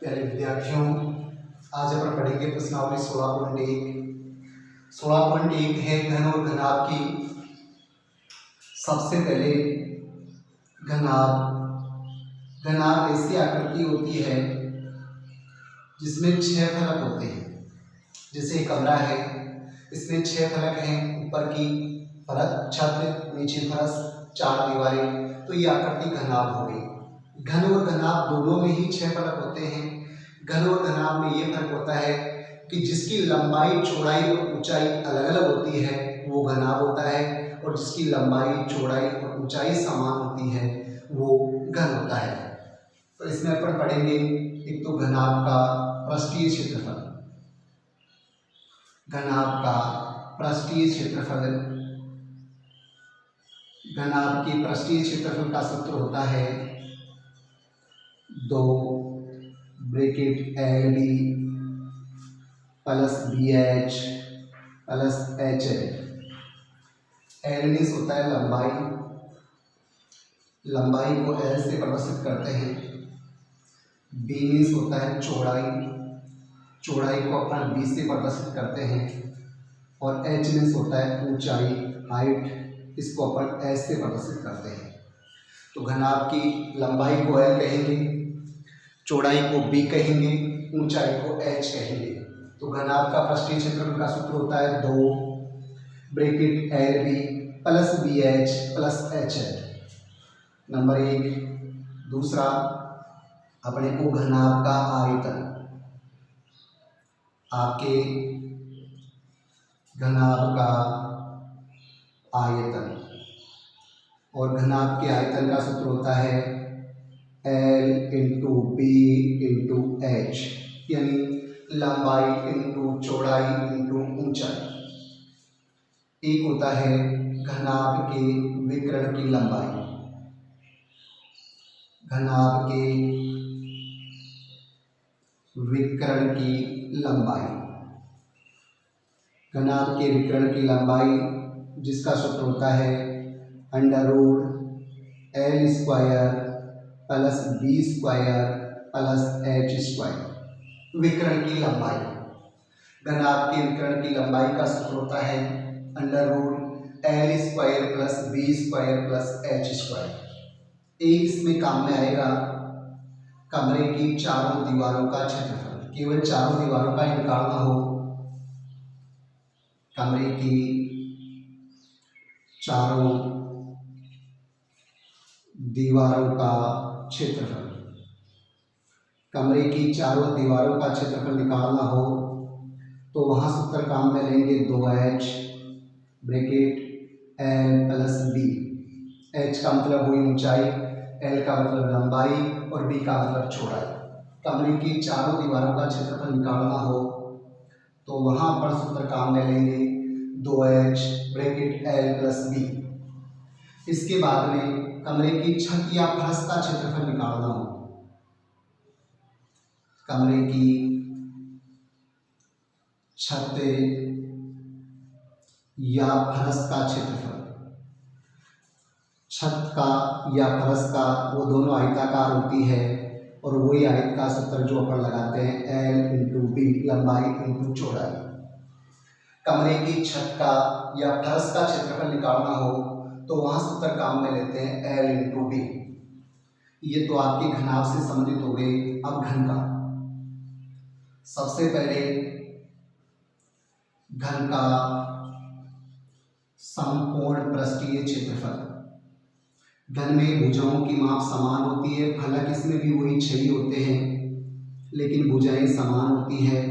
प्यारे विद्यार्थियों, आज अपन पढ़ेंगे प्रश्नावली 16.1। 16.1 है घन और घनाभ की। सबसे पहले घनाभ ऐसी आकृति होती है जिसमें 6 फलक होते हैं। जैसे कमरा है, इसमें 6 फलक हैं, ऊपर की फलक छत, नीचे फर्श, 4 दीवारें, तो ये आकृति घनाभ हो गई। घन और घनाभ दोनों में ही 6 फलक होते हैं। घन और घनाभ में ये फर्क होता है कि जिसकी लंबाई, चौड़ाई और ऊंचाई अलग अलग होती है वो घनाभ होता है, और जिसकी लंबाई, चौड़ाई और ऊंचाई समान होती है वो घन होता है। तो इसमें अपन पढ़ेंगे एक तो घनाभ का पृष्ठीय क्षेत्रफल। घनाभ का पृष्ठीय क्षेत्रफल, घनाभ की पृष्ठीय क्षेत्रफल का सूत्र होता है 2 bracket LD plus BH plus HL। L means होता है लंबाई, लंबाई को L से प्रदर्शित करते हैं। B मीन्स होता है चौड़ाई, चौड़ाई को अपन B से प्रदर्शित करते हैं। और H मीन्स होता है ऊंचाई, हाइट, इसको अपन H से प्रदर्शित करते हैं। तो घनाभ की लंबाई को L कहेंगे, चौड़ाई को B कहेंगे, ऊंचाई को H कहेंगे। तो घनाभ का पृष्ठीय क्षेत्रफल का सूत्र होता है 2 bracket LB plus BH plus HL। Number 1। दूसरा, अपने को घनाभ का आयतन, आपके घनाभ का आयतन, और घनाभ के आयतन का सूत्र होता है L into B into H, यानी लंबाई इंटू चौड़ाई इंटू ऊंचाई। एक होता है घनाभ के विकर्ण की लंबाई, घनाभ के विकर्ण की लंबाई, घनाभ के विकर्ण की लंबाई जिसका सूत्र होता है √L square plus B square plus H square. विकर्ण की लंबाई, घनाभ के विकर्ण की लंबाई का सूत्र होता है √L square plus B square plus H square. एक इसमें काम में आएगा कमरे की चारों दीवारों का क्षेत्रफल। केवल चारों दीवारों का ही निकालना हो। कमरे की चारों दीवारों का क्षेत्रफल, कमरे की चारों दीवारों का क्षेत्रफल निकालना हो तो वहाँ सूत्र काम में लेंगे 2H bracket L plus B। H का मतलब हुई ऊंचाई, L का मतलब लंबाई और B का मतलब चौड़ाई। कमरे की चारों दीवारों का क्षेत्रफल निकालना हो तो वहाँ पर सूत्र काम में लेंगे 2H bracket L plus B। इसके बाद में कमरे की छत या फर्श का क्षेत्रफल निकालना हो, कमरे की छत या फर्श का क्षेत्रफल, छत का या फर्श का, वो दोनों आयताकार होती है और वही आयत का सूत्र जो अपन लगाते हैं L इंटू B, लंबाई इंटू चौड़ाई। कमरे की छत का या फर्श का क्षेत्रफल निकालना हो तो वहां सूत्र काम में लेते हैं L इंटू B। ये तो आपके घनाभ से संबंधित हो गए। अब घन का, सबसे पहले घन का संपूर्ण पृष्ठीय क्षेत्रफल। घन में भुजाओं की माप समान होती है, फलक इसमें भी वही 6 ही होते हैं लेकिन भुजाएं समान होती है।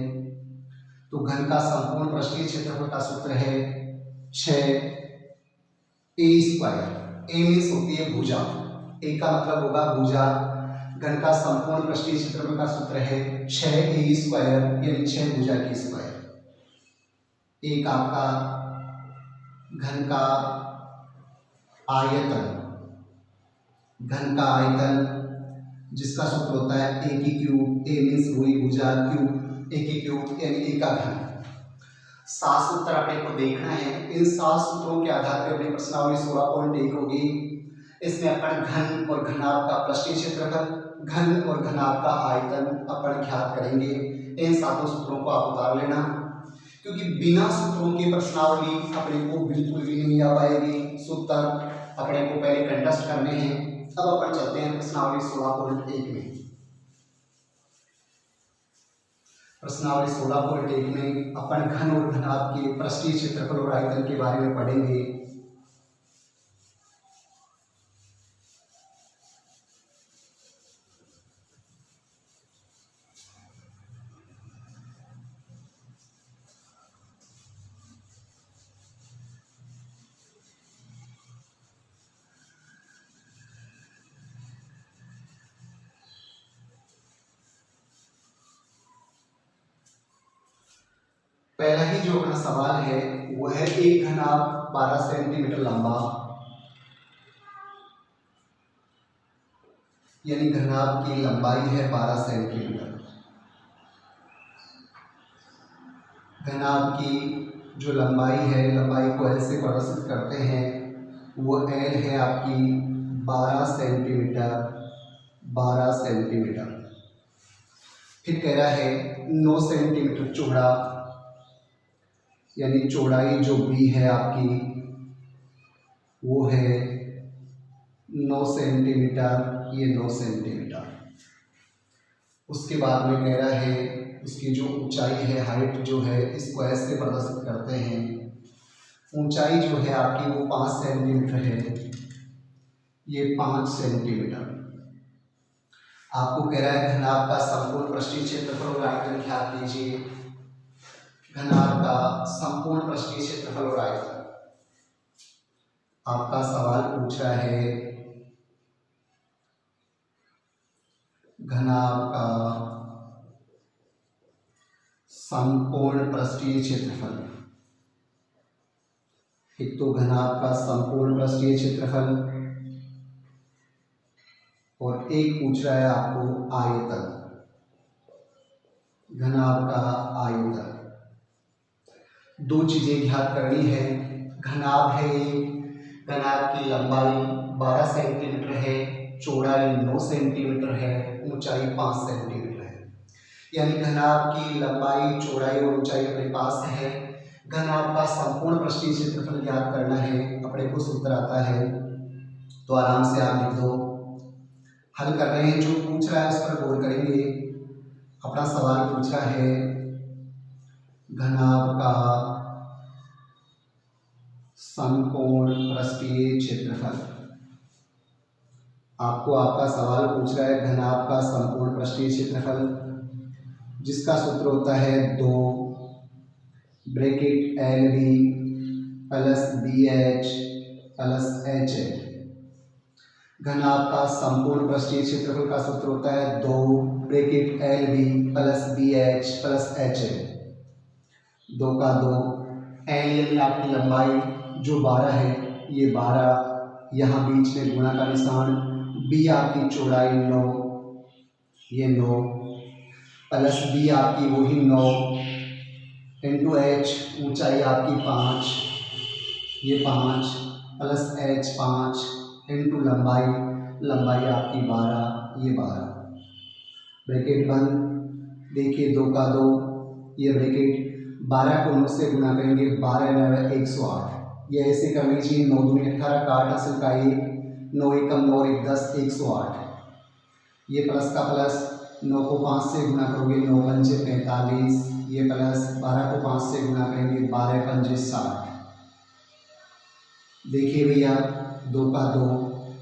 तो घन का संपूर्ण पृष्ठीय क्षेत्रफल का सूत्र है 6A स्क्वायर। A मीन्स होती है भुजा, A का मतलब होगा भुजा। घन का संपूर्ण पृष्ठीय क्षेत्रफल का सूत्र है 6A स्क्वायर, यानी 6 भुजा की स्क्वायर। एक आपका घन का आयतन, घन का आयतन जिसका सूत्र होता है A की क्यूब। A मीन्स वही भुजा, क्यूब A की क्यूब यानी A का घन। 7 सूत्र अपने को देखना है। इन 7 सूत्रों के आधार पर अपनी प्रश्नावली 16.1 होगी। इसमें अपन घन और घनाभ का पृष्ठीय क्षेत्रफल, घन और घनाभ का आयतन अपन ज्ञात करेंगे। इन सातों सूत्रों को आप उतार लेना, क्योंकि बिना सूत्रों की प्रश्नावली अपने को बिल्कुल भी नहीं आ पाएगी। सूत्र अपने को पहले कंटेस्ट करने हैं। अब अपन चलते हैं प्रश्नावली 16.1 में। प्रश्नावली 16.1 में अपन घन और घनाभ के पृष्ठीय क्षेत्रफल और आयतन के बारे में पढ़ेंगे। पहला ही जो अपना सवाल है वो है एक घनाभ 12 सेंटीमीटर लंबा, यानी घनाभ की लंबाई है 12 सेंटीमीटर। घनाभ की जो लंबाई है, लंबाई को एल से प्रदर्शित करते हैं, वो एल है आपकी 12 सेंटीमीटर। 12 सेंटीमीटर। फिर कह रहा है 9 सेंटीमीटर चौड़ा, यानी चौड़ाई जो बी है आपकी वो है 9 सेंटीमीटर, ये 9 सेंटीमीटर। उसके बाद में कह रहा है उसकी जो ऊंचाई है, हाइट जो है, इसको ऐसे प्रदर्शित करते हैं। ऊंचाई जो है आपकी वो 5 सेंटीमीटर है, ये 5 सेंटीमीटर। आपको कह रहा है घनाभ का संपूर्ण पृष्ठीय क्षेत्रफल और आयतन ज्ञात कीजिए। घनाभ का संपूर्ण पृष्ठीय क्षेत्रफल और आयतन आपका सवाल पूछ रहा है। घनाभ का संपूर्ण पृष्ठीय क्षेत्रफल, एक तो घनाभ का संपूर्ण पृष्ठीय क्षेत्रफल और एक पूछ रहा है आपको आयतन, घनाभ का आयतन। दो चीजें ज्ञात करनी है। घनाभ है, घनाभ की लंबाई 12 सेंटीमीटर है, चौड़ाई 9 सेंटीमीटर है, ऊंचाई 5 सेंटीमीटर है। यानी घनाभ की लंबाई, चौड़ाई और ऊंचाई अपने पास है। घनाभ का संपूर्ण पृष्ठीय क्षेत्रफल ज्ञात करना है, अपने को सूत्र आता है, तो आराम से आप लिख दो। हल कर रहे हैं, जो पूछ रहा है उस पर गौर करेंगे। अपना सवाल पूछ रहा है घनाभ का संपूर्ण पृष्ठीय क्षेत्रफल। आपको आपका सवाल पूछ रहा है घनाभ का संपूर्ण पृष्ठीय क्षेत्रफल, जिसका सूत्र होता है 2 bracket LB plus BH plus HL। घनाभ का संपूर्ण पृष्ठीय क्षेत्रफल का सूत्र होता है 2 bracket LB plus BH plus HL। 2 का 2, L यानी आपकी लंबाई जो 12 है, ये 12, यहाँ बीच में गुणा का निशान, B आपकी चौड़ाई 9, ये 9 प्लस B आपकी वही 9 इंटू H, ऊंचाई आपकी 5, ये 5 प्लस H 5 इंटू लंबाई, लंबाई आपकी 12, ये 12। ब्रैकेट बंद। देखिए 2 का 2, ये ब्रैकेट 12 को 9 से गुणा करेंगे, 12 9 108। ये ऐसे कर लीजिए, 9 दूनी 18 का 8 हासिल का 1, 9 एकम 9 1 10 108। ये प्लस का प्लस, 9 को 5 से गुणा करोगे 9 पंजे 45, ये प्लस 12 को 5 से गुणा करेंगे 12 पंजे 60। देखिए भैया 2 का 2,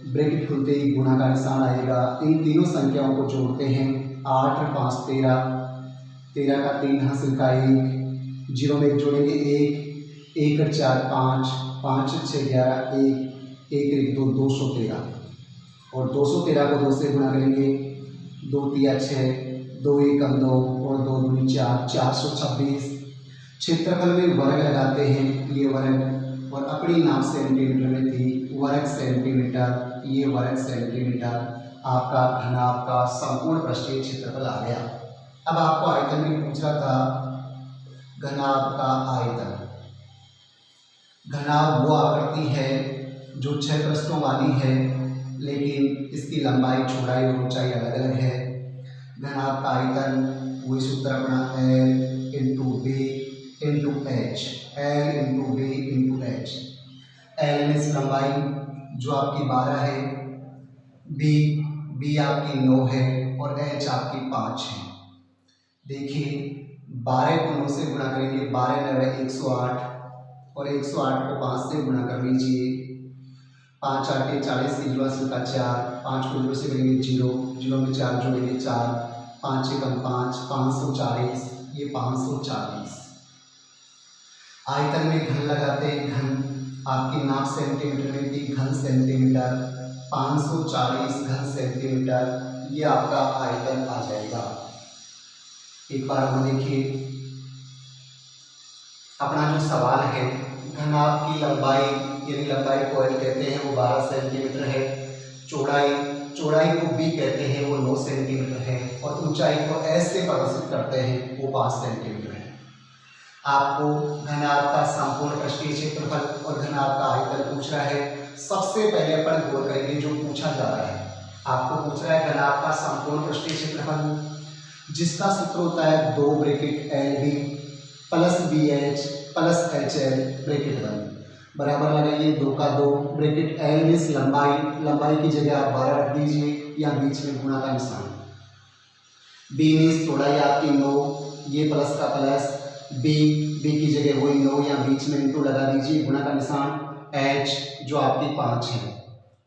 ब्रैकेट खुलते ही गुणा का निशान आएगा। इन तीनों संख्याओं को जोड़ते हैं, 8 और 5 13, 13 का 3 हासिल का 1, 0 में 1 जोड़ेंगे 1, 1 और 4 5, 5 और 6 11, 1 1 1 2 213, और 213 को 2 से गुणा करेंगे, 2 3 6, 2 1 2 और 2 2 4, 426। क्षेत्रफल में वर्ग लगाते हैं, ये वर्ग, और अपनी नाम सेंटीमीटर में थी, वर्ग सेंटीमीटर, ये वर्ग सेंटीमीटर। आपका घनाभ का संपूर्ण पृष्ठीय क्षेत्रफल आ गया। अब आपको आयतन भी पूछ रहा था, घनाभ का आयतन। घनाभ वो आकृति है जो 6 पृष्ठों वाली है, लेकिन इसकी लंबाई, चौड़ाई और ऊंचाई अलग अलग है। घनाभ का आयतन वही सूत्र अपना L into B into H, L into B into H. L means लंबाई जो आपकी 12 है, बी आपकी 9 है और एच आपकी 5 है। देखिए 12 को 9 से गुणा करेंगे, 12 9 108 और 108 को 5 से गुणा कर लीजिए। 5 8 40 की जुआ से का 4, 5 को 0 से करेंगे 0, 0 में 4 जोड़ेंगे 4, 5 एकम 5, 540, ये 540। आयतन में घन लगाते हैं, घन आपकी नाप सेंटीमीटर में थी, घन सेंटीमीटर, 540 घन सेंटीमीटर, ये आपका आयतन आ जाएगा। एक बार हम देखिए अपना जो सवाल है, घनाभ की लंबाई यानी लंबाई को L कहते हैं वो 12 सेंटीमीटर है, चौड़ाई को B कहते हैं वो 9 सेंटीमीटर है और ऊंचाई को S से प्रदर्शित करते हैं वो 5 सेंटीमीटर है। आपको घनाभ का संपूर्ण पृष्ठीय क्षेत्रफल और घनाभ का आयतन पूछ रहा है। सबसे पहले अपन गौर करेंगे जो पूछा जा रहा है, आपको पूछ रहा है घनाभ का संपूर्ण पृष्ठीय क्षेत्रफल, जिसका सूत्र होता है 2 bracket LB plus BH plus HL bracket बंद, बराबर लगाइए 2 का 2, ब्रैकेट L मीन्स लंबाई की जगह आप 12 रख दीजिए या बीच में गुणा का निशान, B मीन्स चौड़ाई आपकी 9, ये प्लस का प्लस, B की जगह वही 9 या बीच में इंटू लगा दीजिए गुणा का निशान, H जो आपकी 5 है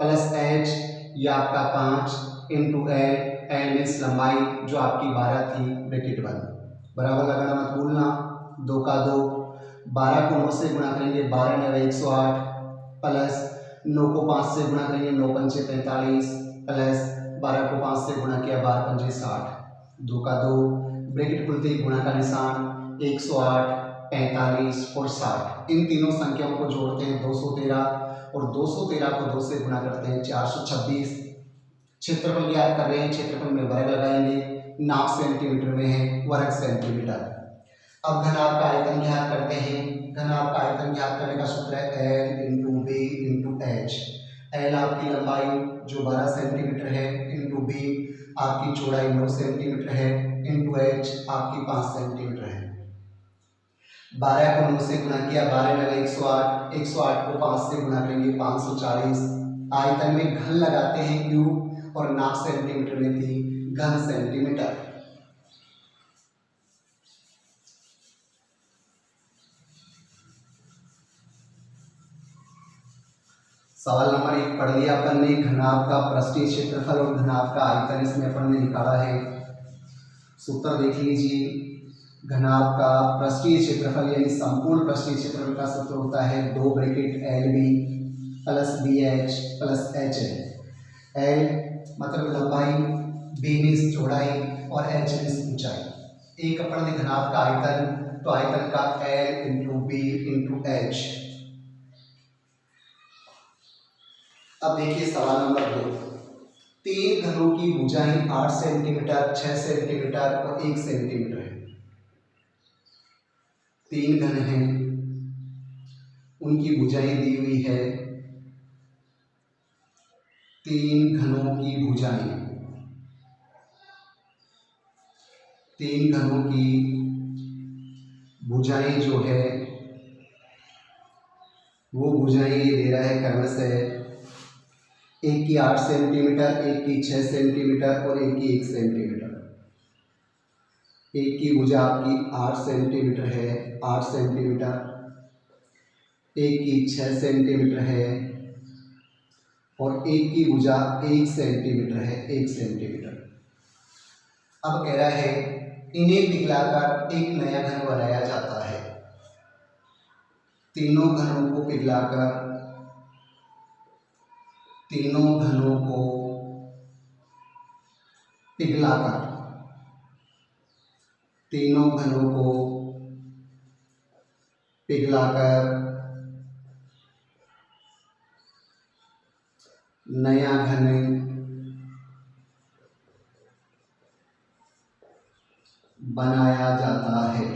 प्लस H ये आपका 5 इंटू L मीन्स लंबाई जो आपकी 12 थी ब्रैकेट बंद, बराबर लगाना मत भूलना। 2 का 2, 12 को 9 से गुणा करेंगे, 12 9 108 प्लस 9 को 5 से गुणा करेंगे, 9 पंचे 45 प्लस 12 को 5 से गुणा किया, 12 पंचे 60, 2 का 2, ब्रैकेट खुलते ही गुणा का निशान, 108 45 और 60, इन तीनों संख्याओं को जोड़ते हैं 213 और 213 को 2 से गुणा करते हैं 426। क्षेत्रफल ज्ञात कर रहे हैं, क्षेत्रफल में वर्ग लगाएंगे, नाप सेंटीमीटर में है, वर्ग सेंटीमीटर। अब घनाभ का आयतन ज्ञात करते हैं। घनाभ का आयतन ज्ञात करने का सूत्र है L into B into H. L आपकी लंबाई जो 12 सेंटीमीटर है इंटू बी आपकी चौड़ाई 9 सेंटीमीटर है इंटू एच आपकी 5 सेंटीमीटर है। 12 को 9 से गुणा किया, 12 9 108, 108 को 5 से गुणा करेंगे 540। आयतन में घन लगाते हैं क्यूब और नाप सेंटीमीटर में थी, घन सेंटीमीटर। सवाल नंबर 1 पढ़ लिया अपन ने, घनाभ का पृष्ठीय क्षेत्रफल और घनाभ का आयतन इसमें अपन ने निकाला है। सूत्र देख लीजिए, घनाभ का पृष्ठीय क्षेत्रफल यानी संपूर्ण पृष्ठीय क्षेत्रफल का सूत्र होता है 2 bracket LB plus BH plus HL। L मतलब लंबाई, B मीन्स चौड़ाई और H मीन्स ऊंचाई। एक अपन ने घनाभ का आयतन, तो आयतन का L into B into H। अब देखिए सवाल नंबर 2, 3 घनों की भुजाएं 8 सेंटीमीटर, 6 सेंटीमीटर और 1 सेंटीमीटर है। 3 घन हैं, उनकी भुजाएं दी हुई है। 3 घनों की भुजाएं, 3 घनों की भुजाएं जो है वो भुजाएं ये दे रहा है क्रमशः, एक की 8 सेंटीमीटर, एक की 6 सेंटीमीटर और एक की 1 सेंटीमीटर। एक की भुजा आपकी 8 सेंटीमीटर है, 8 सेंटीमीटर, एक की 6 सेंटीमीटर है और एक की भुजा 1 सेंटीमीटर है, 1 सेंटीमीटर। अब कह रहा है इन्हें पिघलाकर एक नया घन बनाया जाता है। तीनों घनों को पिघलाकर, तीनों घनों को पिघलाकर, तीनों घनों को पिघलाकर नया घन बनाया जाता है।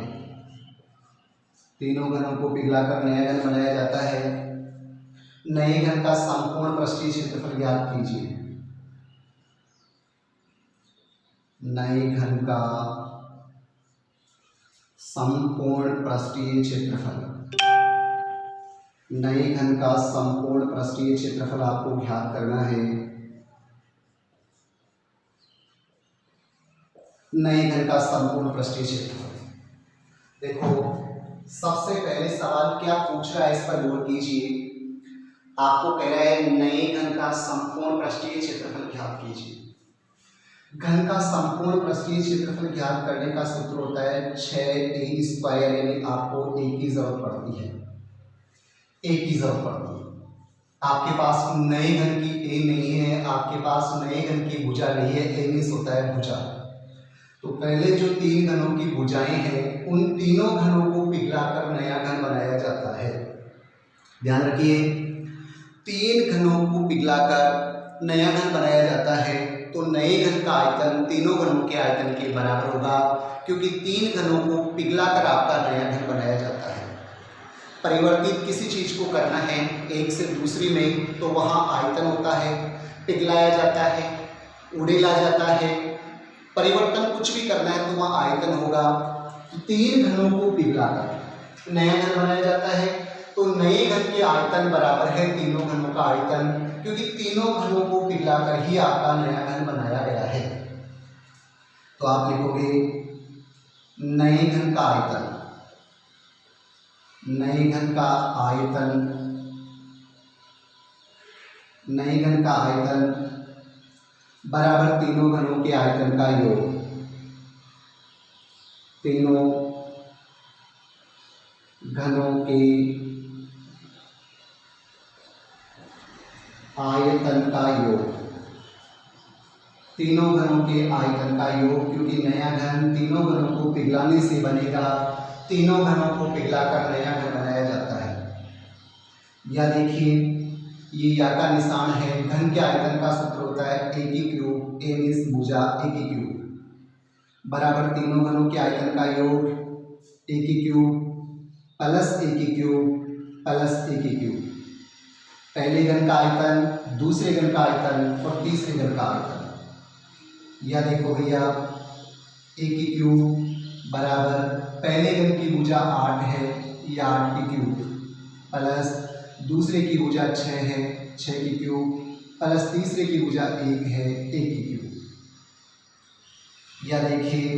तीनों घनों को पिघलाकर नया घन बनाया जाता है। नए घन का संपूर्ण पृष्ठीय क्षेत्रफल ज्ञात कीजिए। नए घन का संपूर्ण पृष्ठीय क्षेत्रफल, नए घन का संपूर्ण पृष्ठीय क्षेत्रफल आपको ज्ञात करना है। नए घन का संपूर्ण पृष्ठीय क्षेत्रफल। देखो सबसे पहले सवाल क्या पूछ रहा है इस पर गौर कीजिए। आपको कह रहा है नए घन का संपूर्ण पृष्ठीय क्षेत्रफल ज्ञात कीजिए। घन का संपूर्ण पृष्ठीय क्षेत्रफल ज्ञात करने का सूत्र होता है 6a², यानी आपको a की जरूरत पड़ती है, a की जरूरत पड़ती है। आपके पास नए घन की a नहीं है, आपके पास नए घन की भुजा नहीं है, a मीन्स होता है भुजा। तो पहले जो तीन घनों की भुजाएं हैं उन तीनों घनों को पिघलाकर नया घन बनाया जाता है। ध्यान रखिए, तीन घनों को पिघलाकर नया घन बनाया जाता है तो नए घन का आयतन तीनों घनों के आयतन के बराबर होगा, क्योंकि तीन घनों को पिघलाकर आपका नया घन बनाया जाता है। परिवर्तित किसी चीज को करना है एक से दूसरी में तो वहाँ आयतन होता है, पिघलाया जाता है, उड़ेला जाता है। परिवर्तन कुछ भी करना है तो वहाँ आयतन होगा। तो तीन घनों को पिघलाकर नया घन बनाया जाता है तो नए घन के आयतन बराबर है तीनों घनों का आयतन, क्योंकि तीनों घनों को पिघलाकर ही आपका नया घन बनाया गया है। तो आप लिखोगे नए घन का आयतन, नए घन का आयतन, नए घन का आयतन बराबर तीनों घनों के आयतन का योग, तीनों घनों के आयतन का योग, तीनों घनों के आयतन का योग, क्योंकि नया घन तीनों घनों को पिघलाने से बनेगा, तीनों घनों को पिघलाकर नया घन बनाया जाता है। या देखिए ये या का निशान है, घन के आयतन का सूत्र होता है a की क्यूब, a मीन्स भुजा, a की क्यूब बराबर तीनों घनों के आयतन का योग a की क्यूब प्लस a की क्यूब प्लस a की क्यूब। पहले घन का आयतन, दूसरे घन का आयतन और तीसरे घन का आयतन। या देखो भैया a की क्यूब बराबर पहले घन की भुजा 8 है, ये 8 की क्यूब प्लस दूसरे की भुजा 6 है, 6 की क्यूब प्लस तीसरे की भुजा 1 है, 1 की क्यूब। या देखिए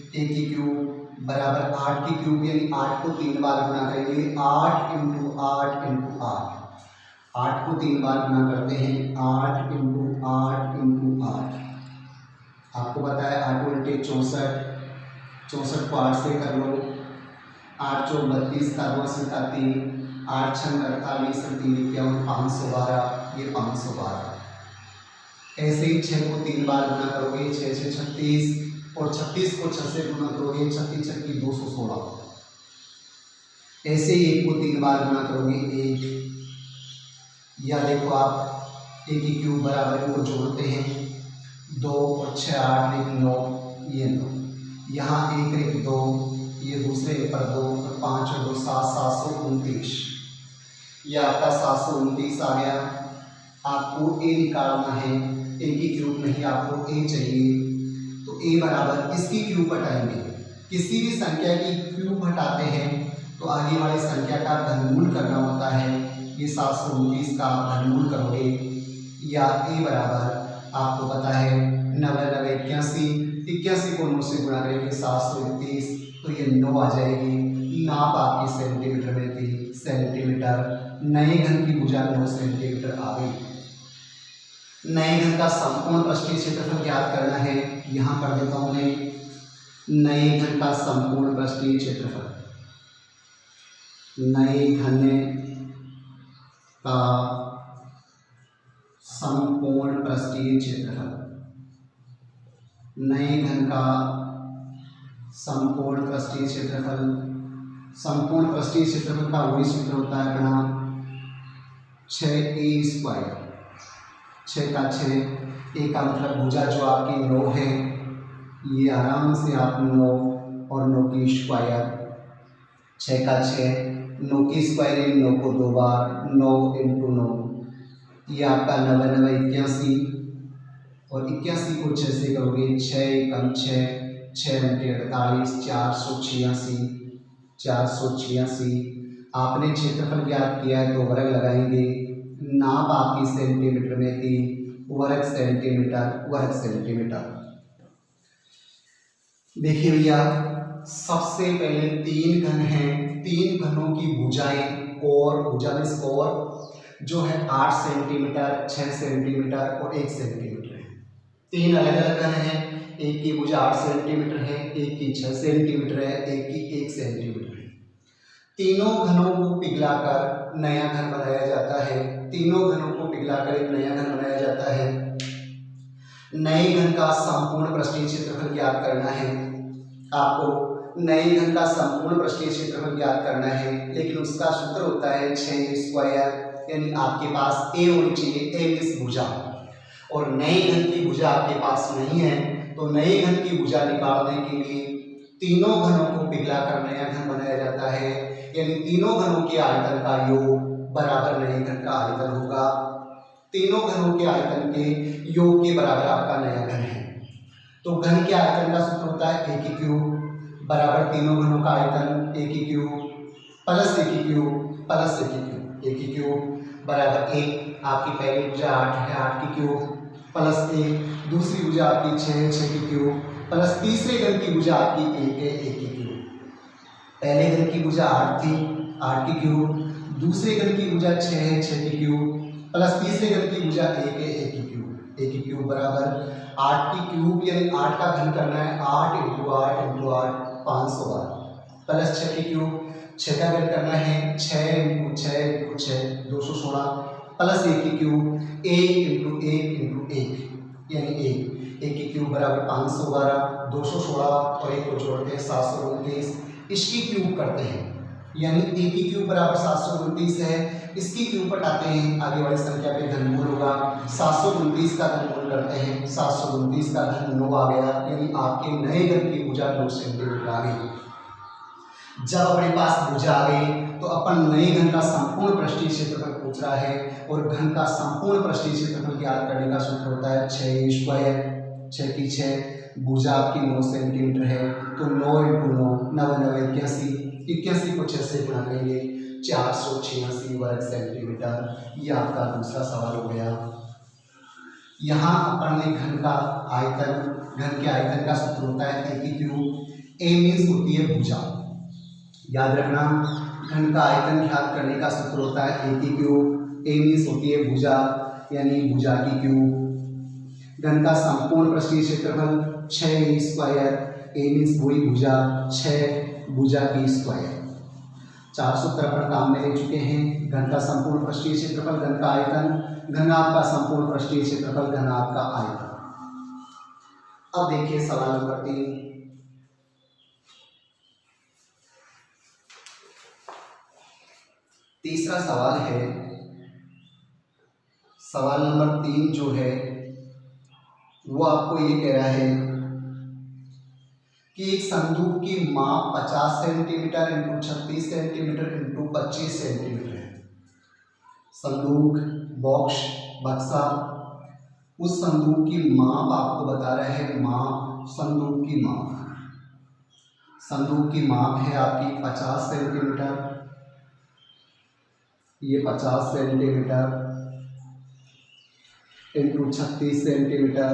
a की क्यूब बराबर 8 की क्यूब, यानी 8 को 3 बार गुणा करेंगे, 8 इंटू 8 इंटू 8, 8 को 3 बार गुणा करते हैं, 8 इंटू 8 इंटू 8। आपको पता है 8 उल्टे 64, 64 को 8 से कर लो, 8 चौक 32, 3 8 छंग 48, 3 512, ये 512। ऐसे ही 6 को 3 बार गुणा करोगे, 6 से 36 और 36 को 6 से गुणा करोगे, 36 छक्की 216। ऐसे ही 1 को 3 बार गुणा करोगे 1। या देखो आप a की क्यूब बराबर इनको जोड़ते हैं, 2 और 6 8 1 9, ये 9, यहाँ 1 1 2, ये दूसरे पर 2 और 5 और 2 7, 729। ये आपका 729 आ गया। आपको a निकालना है, a की क्यूब नहीं, आपको a चाहिए। तो a बराबर इसकी क्यूब हटाएंगे, किसी भी संख्या की क्यूब हटाते हैं तो आगे वाली संख्या का घनमूल करना होता है। ये 729 का घनमूल करोगे, या a बराबर आपको पता है 90 90 81, 81 को 9 से गुणा करेंगे 731, तो ये 9 आ जाएगी। नाप आपकी सेंटीमीटर में थी, सेंटीमीटर। नए घन की भुजा 9 सेंटीमीटर आ गई। नए घन का संपूर्ण पृष्ठीय क्षेत्रफल ज्ञात करना है, यहाँ कर देता हूँ मैं। नए घन का संपूर्ण पृष्ठीय क्षेत्रफल, नए घन का संपूर्ण पृष्ठीय क्षेत्रफल, नए घन का संपूर्ण पृष्ठीय क्षेत्रफल। संपूर्ण पृष्ठीय क्षेत्रफल का वही सूत्र होता है अपना 6a², 6 का 6, a का मतलब भुजा जो आपकी 9 है, ये आराम से आप 9 और 9 की स्क्वायर, 6 का 6, 9 की स्क्वायर, 9 को 2 बार, 9 इंटू 9 ये आपका 99 81 और 81 को 6 से करोगे 6 कम 6 6 घंटे 48 486 486। आपने क्षेत्रफल ज्ञात किया है तो वर्ग लगाएंगे। नाप आपकी सेंटीमीटर में थी, वर्ग सेंटीमीटर वर्ग सेंटीमीटर। देखिए भैया सबसे पहले 3 घन हैं, 3 घनों की भुजाएं और भुजा में स्कोर जो है 8 सेंटीमीटर 6 सेंटीमीटर और 1 सेंटीमीटर है। 3 अलग अलग घन हैं, एक की भुजा 8 सेंटीमीटर है, एक की 6 सेंटीमीटर है, एक की 1 सेंटीमीटर है। तीनों घनों को पिघलाकर नया घन बनाया जाता है। तीनों घनों को पिघलाकर एक नया घन बनाया जाता है। नए घन का संपूर्ण पृष्ठीय क्षेत्रफल ज्ञात करना है। आपको नए घन का संपूर्ण पृष्ठीय क्षेत्रफल ज्ञात करना है, लेकिन उसका सूत्र होता है 6 स्क्वायर, यानी आपके पास ए होनी चाहिए, ए मींस भुजा, और नए घन की भुजा आपके पास नहीं है, तो नए घन की भुजा निकालने के लिए तीनों घनों को पिघलाकर नया घन बनाया जाता है, यानी तीनों घनों के आयतन का योग बराबर नए घन का आयतन होगा। तीनों घनों के आयतन के योग के बराबर आपका नया घन है। तो घन के आयतन का सूत्र होता है 1 क्यूब बराबर तीनों घनों का आयतन 1 cube plus 1 cube plus 1 cube. 1 cube बराबर 1, आपकी पहली भुजा 8 है, 8 की क्यूब प्लस 1, दूसरी भुजा आपकी 6 है, 6 की क्यूब प्लस तीसरे घन की भुजा आपकी 1 है, 1 की क्यूब। पहले घन की भुजा 8 थी, 8 की क्यूब, दूसरे घन की भुजा 6 है, 6 की क्यूब प्लस तीसरे घन की भुजा 1 है, 1 की क्यूब। 1 की क्यूब बराबर 8 की क्यूब, यानी 8 का घन करना है 8 × 8 × 8 512 प्लस 6 की क्यूब, 6 का घन करना है 6 × 6 × 6 216 प्लस 1 की क्यूब 1 × 1 × 1 यानी 1 की क्यूब बराबर 512 216 और 1 को जोड़ते हैं 729, इसकी क्यूब करते हैं, यानी 1 की क्यूब बराबर 729 है, इसकी क्यूब हटाते हैं, आगे वाली संख्या पे घनमूल होगा। 729 का घनमूल करते हैं, 729 का घन 9 आ गया, यानी आपके नए घन की भुजा 9 सेंटीमीटर आ गई। जब अपने पास भुजा आ गई तो अपन नए घन का संपूर्ण पृष्ठीय क्षेत्रफल पूछ रहा है, और घन का संपूर्ण पृष्ठीय क्षेत्रफल ज्ञात करने का सूत्र होता है 6 स्क्वायर, 6 की 6, भुजा आपकी 9 सेंटीमीटर है, तो 9 × 9 99 81, 81 को 6 से गुणा करेंगे 486 वर्ग सेंटीमीटर। ये आपका दूसरा सवाल हो गया। यहाँ अपन ने घन का आयतन, घन के आयतन का सूत्र होता है 1 क्यूब, ए मीन्स होती है भुजा, याद रखना। घन का आयतन ज्ञात करने का सूत्र होता है 1 क्यूब, ए मीन्स होती है भुजा, यानी भुजा की क्यूब। घन का संपूर्ण पृष्ठीय क्षेत्रफल 6 स्क्वायर, ए मीन्स वही भुजा, 6 भुजा की स्क्वायर। 4 सूत्र अपन काम में ले चुके हैं। घन का संपूर्ण पृष्ठीय क्षेत्रफल, घन का आयतन, घन आपका संपूर्ण पृष्ठीय क्षेत्रफल, घन आपका आयतन। अब देखिए सवाल नंबर 3। तीसरा सवाल है, सवाल नंबर 3 जो है वो आपको ये कह रहा है कि एक संदूक की माप 50 सेंटीमीटर × 36 सेंटीमीटर × 25 सेंटीमीटर है। संदूक, बॉक्स, बक्सा, उस संदूक की माप आपको बता रहा है, माप, संदूक की माप। संदूक की माप है आपकी 50 सेंटीमीटर, ये 50 सेंटीमीटर × 36 सेंटीमीटर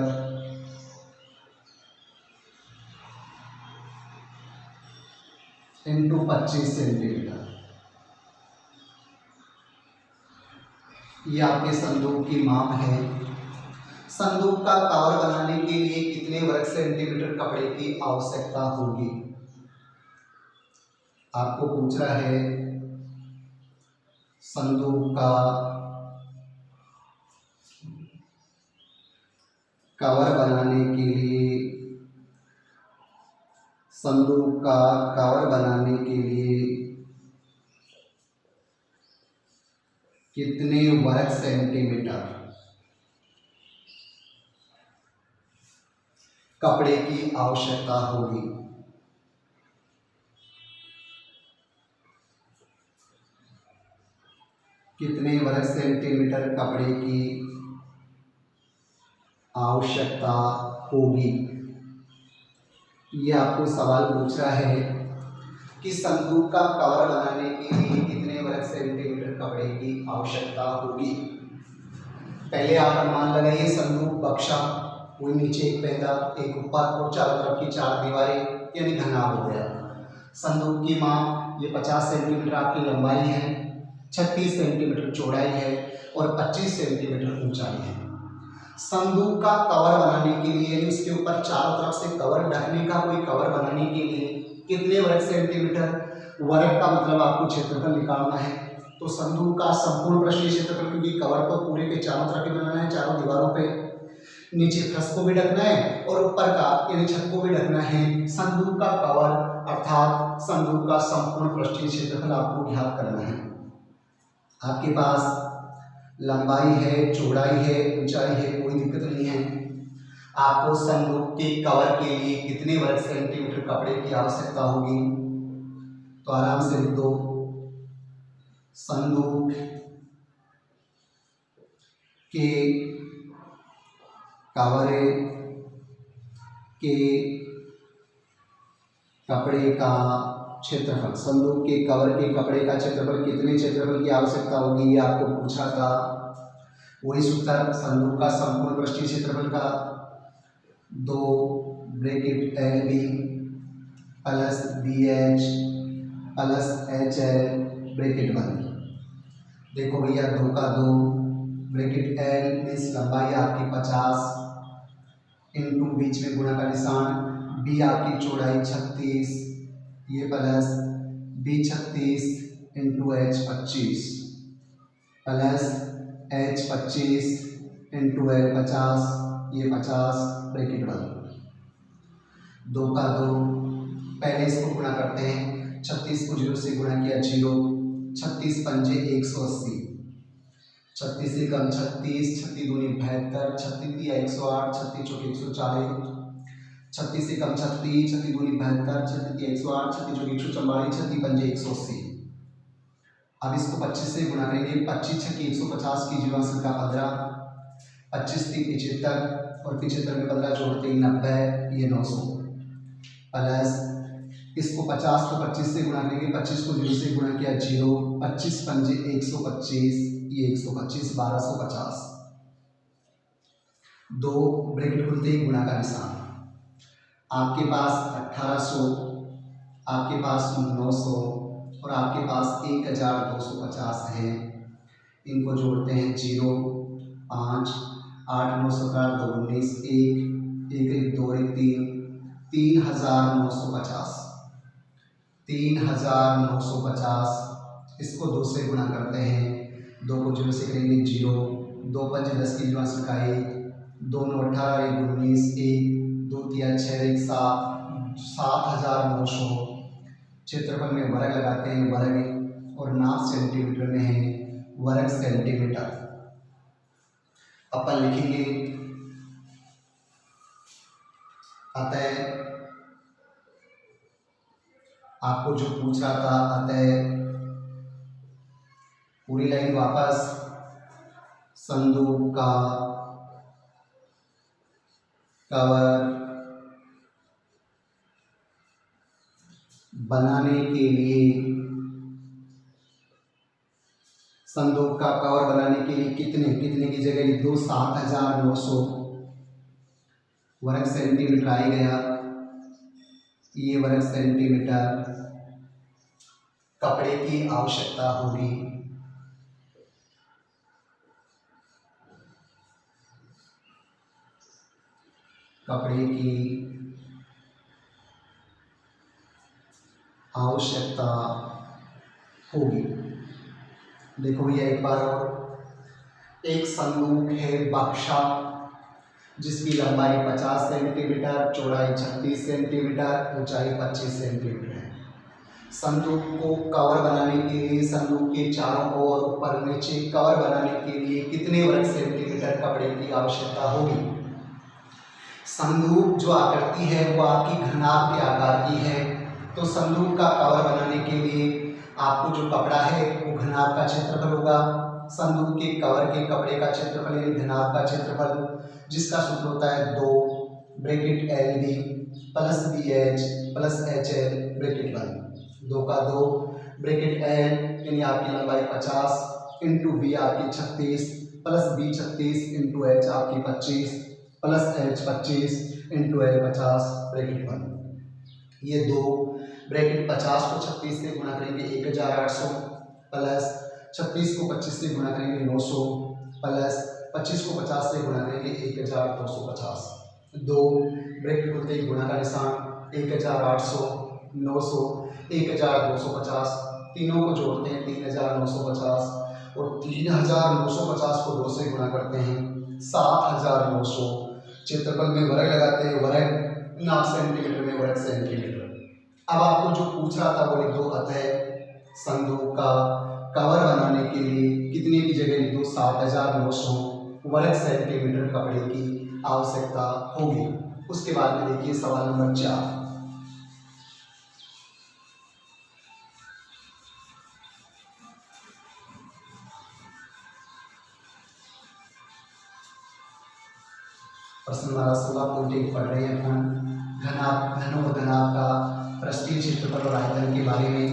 × 25 सेंटीमीटर। ये आपके संदूक की माप है। संदूक का कवर बनाने के लिए कितने वर्ग सेंटीमीटर कपड़े की आवश्यकता होगी? आपको पूछ रहा है संदूक का कवर बनाने के लिए, संदूक का कवर बनाने के लिए कितने वर्ग सेंटीमीटर कपड़े की आवश्यकता होगी? कितने वर्ग सेंटीमीटर कपड़े की आवश्यकता होगी। ये आपको सवाल पूछ रहा है कि संदूक का कवर बनाने के लिए कितने वर्ग सेंटीमीटर कपड़े की आवश्यकता होगी। पहले आप अनुमान लगाइए, संदूक बक्सा, वही नीचे एक पैदा, एक ऊपर और चारों तरफ की 4 दीवारें, यानी घनाभ हो गया। संदूक की माप ये 50 सेंटीमीटर आपकी लंबाई है, 36 सेंटीमीटर चौड़ाई है और 25 सेंटीमीटर ऊंचाई है। संदूक का कवर बनाने के लिए, यानी उसके ऊपर चारों तरफ से कवर ढकने का कोई कवर बनाने के लिए कितने वर्ग सेंटीमीटर, वर्ग का मतलब आपको क्षेत्रफल निकालना है। तो संदूक का संपूर्ण पृष्ठीय क्षेत्रफल, क्योंकि कवर तो पूरे के चारों तरफ ही बनाना है, चारों दीवारों पे, नीचे फर्श को भी ढकना है और ऊपर का यानी छत को भी ढकना है। संदूक का कवर अर्थात संदूक का संपूर्ण पृष्ठीय क्षेत्रफल आपको ज्ञात करना है। आपके पास लंबाई है, चौड़ाई है, ऊंचाई है, कोई दिक्कत नहीं है। आपको संदूक के कवर के लिए कितने वर्ग सेंटीमीटर कपड़े की आवश्यकता होगी, तो आराम से लिख दो। संदूक के कवर के कपड़े का क्षेत्रफल, संदूक के कवर के कपड़े का क्षेत्रफल, कितने क्षेत्रफल की आवश्यकता होगी, ये आपको पूछा था। वही सूत्र, संदूक का संपूर्ण पृष्ठीय क्षेत्रफल का 2 bracket LB plus BH plus HL bracket बंद। देखो भैया, 2 का 2 ब्रैकेट L इस लंबाई आपकी 50 इंटू बीच में गुणा का निशान, B आपकी चौड़ाई 36, ये plus B 36 into H 25 plus H 25 into L 50, ये 50 ब्रैकेट बंद। 2 का 2, पहले इसको गुणा करते हैं। 36 को 0 से गुणा किया 0, 36 पंजे 180, 36 से कम 36, 36 दूनी 72, 36 तिया 108, 36 चौके 140, 36 से कम 36, 36 दूनी 72, 36 तिया 108, 36 चौके 144, 36 पंजे 180। अब इसको 25 से गुणा करेंगे। 25 छक्के 150 की जीवा संख्या 15, 25 3 75 और 75 में 15 जोड़ते 90, ये 900 प्लस इसको 50 को 25 से गुणा करेंगे। 25 को 0 से गुणा किया 0, 25 पंजे 125, ये 125, 1250। 2 ब्रैकेट खुलते ही गुणा का निशान। आपके पास 1800, आपके पास 900 और आपके पास 1250 है। इनको जोड़ते हैं 0, 5, 8, 9, 17, 2, 19, 1, 1, 2, 1, 3, 3950, 3950। इसको 2 से गुणा करते हैं। 2 को 0 से करेंगे 0, 2 पंजे 10 की जीवा संख्या 1, 2 9 18, 1 19, 1 2 3 6 1 7, 7900। क्षेत्रफल में वर्ग लगाते हैं, वर्ग और नाप सेंटीमीटर में है, वर्ग सेंटीमीटर। अपन लिखेंगे अतः, आपको जो पूछ रहा था अतः, पूरी लाइन वापस, संदूक का कवर बनाने के लिए, संदूक का कवर बनाने के लिए कितने की जगह लिख दो 7900 वर्ग सेंटीमीटर आ गया। ये वर्ग सेंटीमीटर कपड़े की आवश्यकता होगी। कपड़े की आवश्यकता होगी। देखो भैया एक बार और, एक संदूक है बक्सा जिसकी लंबाई 50 सेंटीमीटर, चौड़ाई 36 सेंटीमीटर, ऊंचाई 25 सेंटीमीटर है। संदूक को कवर बनाने के लिए, संदूक के चारों ओर ऊपर नीचे कवर बनाने के लिए कितने वर्ग सेंटीमीटर कपड़े की आवश्यकता होगी। संदूक जो आकृति है वो आपकी घनाभ के आकार की है, तो संदूक का कवर बनाने के लिए आपको जो कपड़ा है वो घनाभ का क्षेत्रफल होगा। संदूक के कवर के कपड़े का क्षेत्रफल यानी घनाभ का क्षेत्रफल, जिसका सूत्र होता है 2 bracket LB plus BH plus HL bracket 1, 2 का 2 ब्रैकेट L यानी आपकी लंबाई 50 इंटू B आपकी 36 प्लस B 36 इंटू H आपकी 25 plus H 25 into L 50 bracket 1। ये 2 ब्रैकेट 50 को 36 से गुणा करेंगे 1800 प्लस 36 को 25 से गुणा करेंगे 900 प्लस 25 को 50 से गुणा करेंगे 1250। 2 ब्रैकेट खुलते ही गुणा का निशान 1800 900 1250, तीनों को जोड़ते हैं 3950 और 3950 को 2 से गुणा करते हैं 7900। क्षेत्रफल में वर्ग लगाते हैं, वर्ग नाप सेंटीमीटर में वर्ग सेंटीमीटर। अब आपको जो पूछ रहा था वो लिख दो, अतः संदूक का कवर बनाने के लिए कितने की जगह लिख दो 7900 वर्ग सेंटीमीटर कपड़े की आवश्यकता होगी। उसके बाद में देखिए सवाल नंबर 4। प्रश्न हमारा 16.1 पढ़ रहे हैं अपन घनों घनाभ का पृष्ठीय क्षेत्रफल और आयतन के बारे में।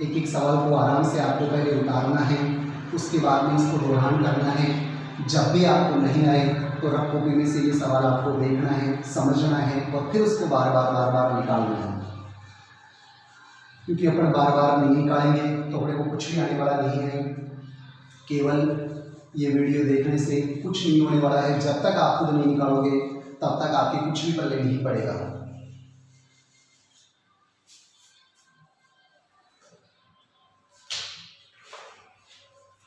एक एक सवाल को आराम से आपको पहले उतारना है, उसके बाद में इसको दोहरान करना है। जब भी आपको नहीं आए तो रफ कॉपी में से ये सवाल आपको देखना है, समझना है और फिर उसको बार बार निकालना है, क्योंकि अपन बार बार नहीं निकालेंगे तो अपने को कुछ भी आने वाला नहीं है। केवल ये वीडियो देखने से कुछ नहीं होने वाला है। जब तक आप खुद नहीं निकालोगे तब तक आपके कुछ भी पल्ले नहीं पड़ेगा।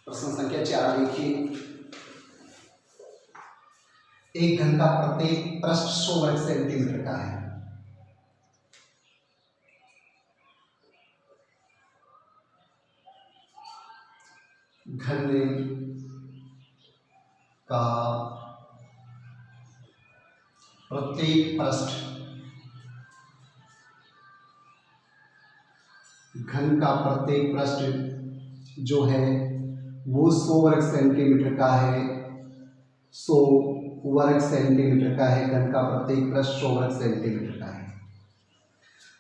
प्रश्न संख्या 4 देखिए, एक घन का प्रत्येक पृष्ठ 100 वर्ग सेंटीमीटर का है। घन का प्रत्येक पृष्ठ, घन का प्रत्येक पृष्ठ जो है वो 100 वर्ग सेंटीमीटर का है। 100 वर्ग सेंटीमीटर का है। घन का प्रत्येक पृष्ठ 100 वर्ग सेंटीमीटर का है।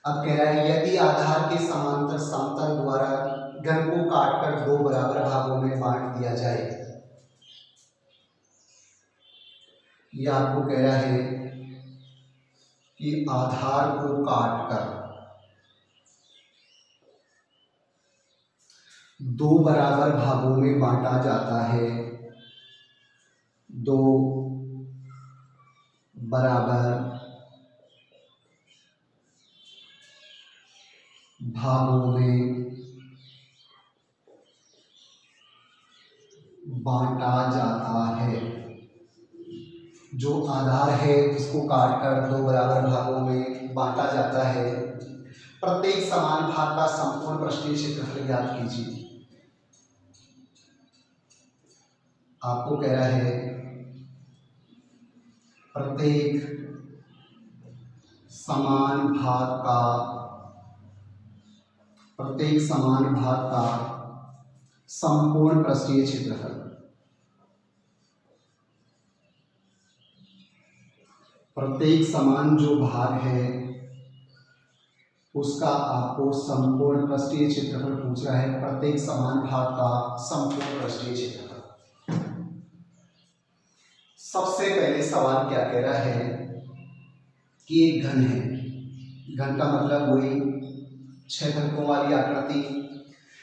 अब कह रहा है यदि आधार के समांतर समतल द्वारा घन को काटकर 2 बराबर भागों में बांट दिया जाए। यह आपको कह रहा है कि आधार को काटकर 2 बराबर भागों में बांटा जाता है। 2 बराबर भागों में बांटा जाता है। जो आधार है उसको काटकर 2 बराबर भागों में बांटा जाता है। प्रत्येक समान भाग का संपूर्ण पृष्ठीय क्षेत्रफल ज्ञात कीजिए। आपको कह रहा है प्रत्येक समान भाग का संपूर्ण पृष्ठीय क्षेत्रफल। प्रत्येक समान जो भाग है उसका आपको संपूर्ण पृष्ठीय क्षेत्रफल पूछ रहा है। प्रत्येक समान भाग का संपूर्ण पृष्ठीय क्षेत्रफल। सबसे पहले सवाल क्या कह रहा है कि एक घन है। घन का मतलब वही 6 घनकों वाली आकृति,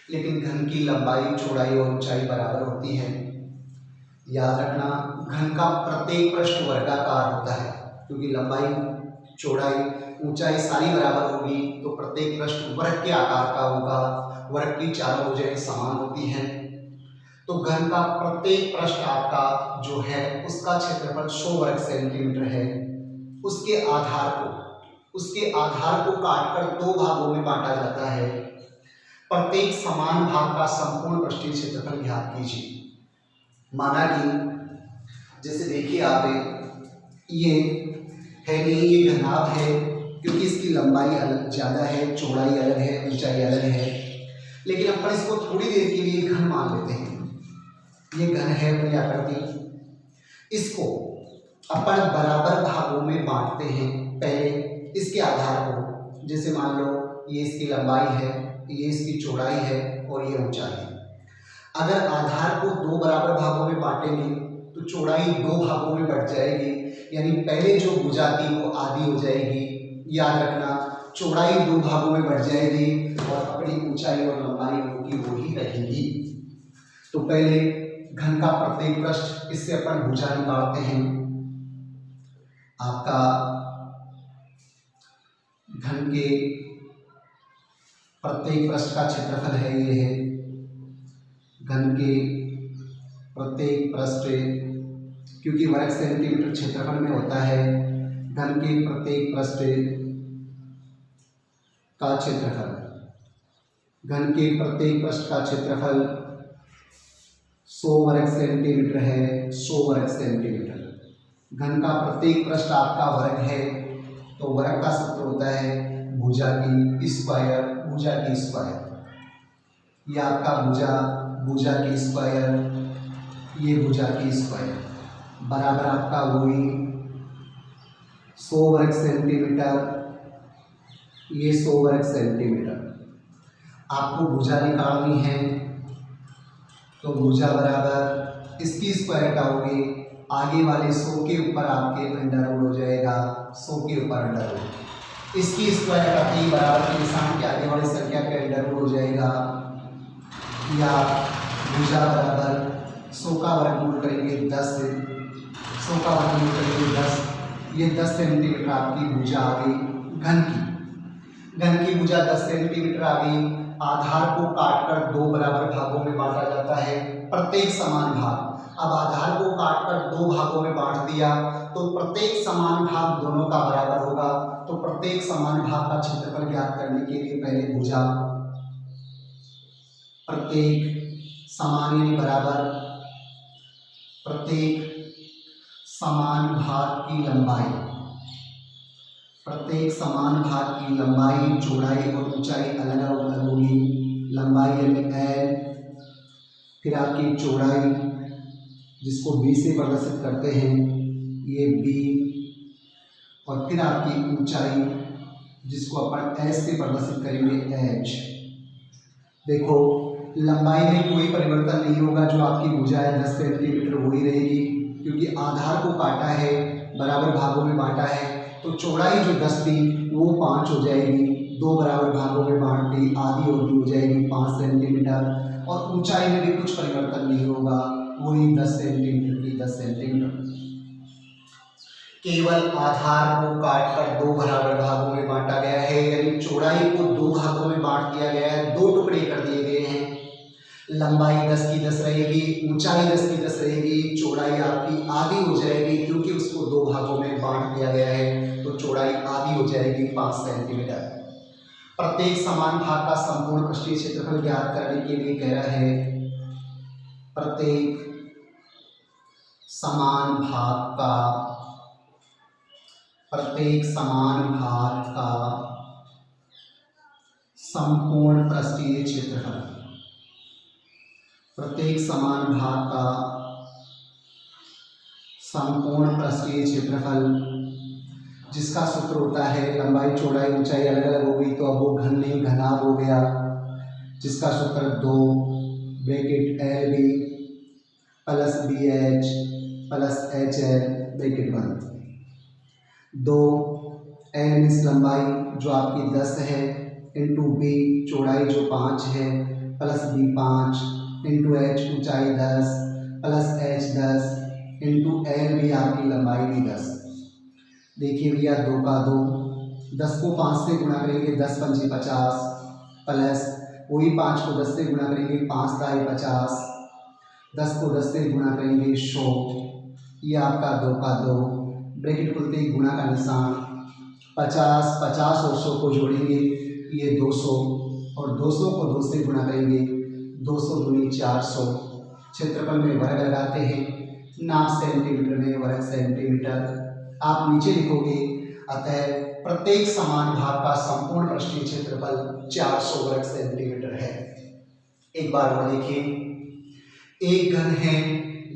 लेकिन घन की लंबाई चौड़ाई और ऊंचाई बराबर होती है। याद रखना घन का प्रत्येक पृष्ठ वर्गाकार होता है, क्योंकि लंबाई चौड़ाई ऊंचाई सारी बराबर होगी तो प्रत्येक पृष्ठ वर्ग के आकार का होगा। वर्ग की चारों भुजाएं समान होती हैं। तो घन का प्रत्येक पृष्ठ आपका जो है उसका क्षेत्रफल 100 वर्ग सेंटीमीटर है। उसके आधार को काटकर 2 भागों में बांटा जाता है। प्रत्येक समान भाग का संपूर्ण पृष्ठीय क्षेत्रफल ज्ञात कीजिए। माना कि जैसे देखिए आप ये है नहीं, ये घनाभ है क्योंकि इसकी लंबाई अलग ज़्यादा है, चौड़ाई अलग है, ऊंचाई अलग है, लेकिन अपन इसको थोड़ी देर के लिए घन मान लेते हैं। ये घन है अपनी आकृति। इसको अपन बराबर भागों में बांटते हैं। पहले इसके आधार को, जैसे मान लो ये इसकी लंबाई है, ये इसकी चौड़ाई है और ये ऊंचाई है। अगर आधार को दो बराबर भागों में बांटेंगे तो चौड़ाई दो भागों में बढ़ जाएगी, यानी पहले जो भुजा थी वो आधी हो जाएगी। याद रखना, चौड़ाई दो भागों में बढ़ जाएगी और अपनी ऊंचाई और लंबाई होगी वो ही रहेगी। तो पहले घन का प्रत्येक पृष्ठ, इससे अपन भुजा निकालते हैं। आपका घन के प्रत्येक पृष्ठ का क्षेत्रफल है, ये है घन के प्रत्येक पृष्ठ, क्योंकि वर्ग सेंटीमीटर क्षेत्रफल में होता है। घन के प्रत्येक पृष्ठ का क्षेत्रफल, घन के प्रत्येक पृष्ठ का क्षेत्रफल 100 वर्ग सेंटीमीटर है। 100 वर्ग सेंटीमीटर। घन का प्रत्येक पृष्ठ आपका वर्ग है, तो वर्ग का सूत्र होता है भुजा की स्क्वायर। भुजा की स्क्वायर, ये आपका भुजा की स्क्वायर, ये भुजा की स्क्वायर बराबर आपका वही 100 वर्ग सेंटीमीटर, ये 100 वर्ग सेंटीमीटर। आपको भुजा निकालनी है तो भुजा बराबर इसकी स्क्वायर हटाओगे, आगे वाले 100 के ऊपर आपके अंडर रूट हो जाएगा। 100 के ऊपर अंडर रूट, इसकी स्क्वायर हटाते ही बराबर के निशान के आगे वाली संख्या के अंडर रूट हो जाएगा। या भुजा बराबर 100 का वर्गमूल करेंगे 10 से, 100 का वर्गमूल करेंगे 10, ये 10 सेंटीमीटर आपकी भुजा आ गई घन की। घन की भुजा 10 सेंटीमीटर आ गई। आधार को काटकर दो बराबर भागों में बांटा जाता है, प्रत्येक समान भाग। अब आधार को काटकर दो भागों में बांट दिया तो प्रत्येक समान भाग दोनों का बराबर होगा। तो प्रत्येक समान भाग का क्षेत्रफल ज्ञात करने के लिए पहले भुजा, प्रत्येक समान यानी बराबर, प्रत्येक समान भाग की लंबाई, प्रत्येक समान भाग की लंबाई, चौड़ाई और ऊंचाई अलग अलग होगी। लंबाई यानी L, फिर आपकी चौड़ाई जिसको B से प्रदर्शित करते हैं, ये B, और फिर आपकी ऊंचाई जिसको अपन S से प्रदर्शित करेंगे H। देखो लंबाई में कोई परिवर्तन नहीं होगा, जो आपकी भुजा है 10 सेंटीमीटर वही रहेगी, क्योंकि आधार को काटा है, बराबर भागों में बांटा है। तो चौड़ाई जो 10 थी वो 5 हो जाएगी, दो बराबर भागों में बांट दी, आधी हो जाएगी 5 सेंटीमीटर। और ऊंचाई में भी कुछ परिवर्तन नहीं होगा, वही 10 सेंटीमीटर की 10 सेंटीमीटर। केवल आधार को काटकर दो बराबर भागों में बांटा गया है, यानी चौड़ाई को दो भागों में बांट दिया गया है, दो टुकड़े कर दिए गए हैं। लंबाई 10 की 10 रहेगी, ऊंचाई 10 की 10 रहेगी, चौड़ाई आपकी आधी हो जाएगी, क्योंकि उसको दो भागों में बांट दिया गया है, तो चौड़ाई आधी हो जाएगी 5 सेंटीमीटर। प्रत्येक समान भाग का संपूर्ण पृष्ठीय क्षेत्रफल ज्ञात करने के लिए कह रहा है प्रत्येक समान भाग का, प्रत्येक समान भाग का संपूर्ण पृष्ठीय क्षेत्रफल, प्रत्येक समान भाग का संपूर्ण पृष्ठीय क्षेत्रफल, जिसका सूत्र होता है लंबाई चौड़ाई ऊंचाई अलग अलग हो गई तो अब वो घन नहीं घनाभ हो गया, जिसका सूत्र 2 bracket LB plus BH plus HL bracket बंद। 2 L मीन्स लंबाई जो आपकी 10 है इंटू B चौड़ाई जो 5 है प्लस B 5 इंटू H ऊंचाई 10 प्लस H 10 इंटू L भी आपकी लंबाई भी 10। देखिए भैया 2 का 2, 10 को 5 से गुणा करेंगे 10 पंचे 50 प्लस वही 5 को 10 से गुणा करेंगे 5 दाई 50, 10 को 10 से गुणा करेंगे 100। ये आपका 2 का 2, ब्रैकेट खुलते ही गुणा का निशान, 50 50 और 100 को जोड़ेंगे ये 200 और 200 को 2 से गुणा करेंगे 200 दूनी 400। क्षेत्रफल में वर्ग लगाते हैं, नाप सेंटीमीटर में वर्ग सेंटीमीटर आप नीचे लिखोगे। अतः प्रत्येक समान भाग का संपूर्ण पृष्ठीय क्षेत्रफल 400 वर्ग सेंटीमीटर है। एक बार और देखिए, एक घन है,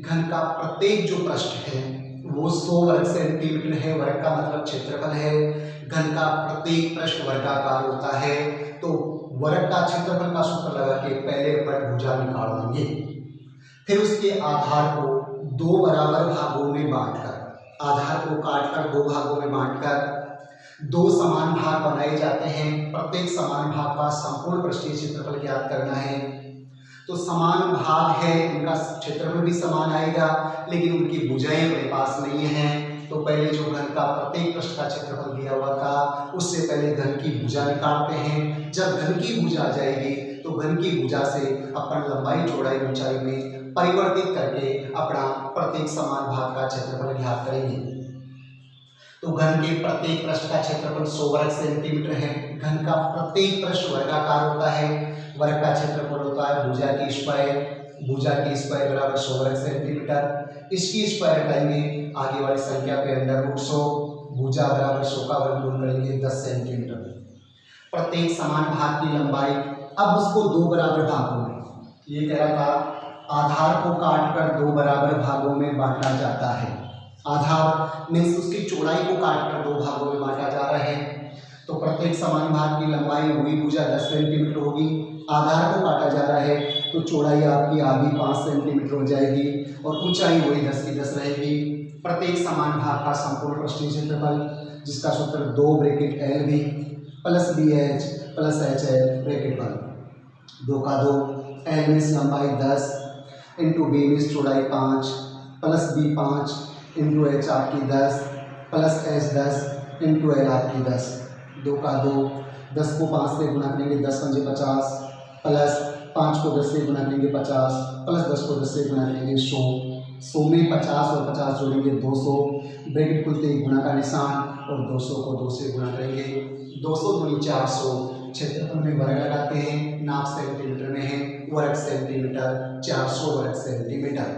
घन का प्रत्येक जो पृष्ठ है वो 100 वर्ग सेंटीमीटर है। वर्ग का मतलब क्षेत्रफल है। घन का प्रत्येक पृष्ठ वर्गाकार होता है। तो वर्ग का क्षेत्रफल का सूत्र लगा के पहले पर भुजा निकाल लेंगे। फिर उसके आधार को दो बराबर भागों में बांटकर, आधार को काटकर दो भागों में बांटकर दो समान भाग बनाए जाते हैं। प्रत्येक समान भाग का संपूर्ण पृष्ठीय क्षेत्रफल ज्ञात करना है। तो समान भाग है, उनका क्षेत्रफल भी समान आएगा, लेकिन उनकी भुजाएं मेरे पास नहीं है। तो पहले जो घन का प्रत्येक पृष्ठ का क्षेत्रफल दिया हुआ था, उससे पहले घन की भुजा निकालते हैं। जब घन की भुजा आ जाएगी तो घन की भुजा से अपन लंबाई चौड़ाई ऊंचाई में परिवर्तित करके अपना प्रत्येक समान भाग का क्षेत्रफल ज्ञात करेंगे। तो घन के प्रत्येक पृष्ठ का क्षेत्रफल 100 वर्ग सेंटीमीटर है। घन का प्रत्येक पृष्ठ वर्गाकार होता है। वर्ग का क्षेत्रफल होता है भुजा की स्क्वायर, भुजा की स्क्वायर बराबर 100 वर्ग सेंटीमीटर। इसकी स्क्वायर हटाएंगे, आगे वाली संख्या पे अंडर रूट 100, भुजा बराबर 100 का वर्गमूल करेंगे 10 सेंटीमीटर। प्रत्येक समान भाग की लंबाई, अब उसको दो बराबर भागों में, ये कह रहा था आधार को काटकर दो बराबर भागों में बांटा जाता है। आधार मीन्स उसकी चौड़ाई को काटकर दो भागों में बांटा जा रहा है। तो प्रत्येक समान भाग की लंबाई हुई भुजा 10 सेंटीमीटर होगी। आधार को काटा जा रहा है तो चौड़ाई आपकी आधी 5 सेंटीमीटर हो जाएगी और ऊंचाई वही 10 की 10 रहेगी। प्रत्येक समान भाग का संपूर्ण पृष्ठीय क्षेत्रफल, जिसका सूत्र 2 bracket L B plus B H plus H L bracket 2 का 2, एल मीन्स लंबाई 10 इंटू बी मीन्स चौड़ाई 5 प्लस बी 5 इंटू एच आपकी 10 प्लस एच 10 इंटू एल आपकी 10, 2 का 2, 10 को 5 से गुणा करेंगे 10 पंजे 50 प्लस 5 को 10 से गुणा करेंगे 50 प्लस 10 को 10 से गुणा करेंगे 100, 100 में 50 और 50 जोड़ेंगे 200, ब्रैकेट खुलते ही गुणा का निशान और 200 को 2 से गुणा करेंगे। 200 दूनी 400, क्षेत्रफल में वर्ग लगाते हैं, नाप सेंटीमीटर में है, वर्ग सेंटीमीटर 400 वर्ग सेंटीमीटर।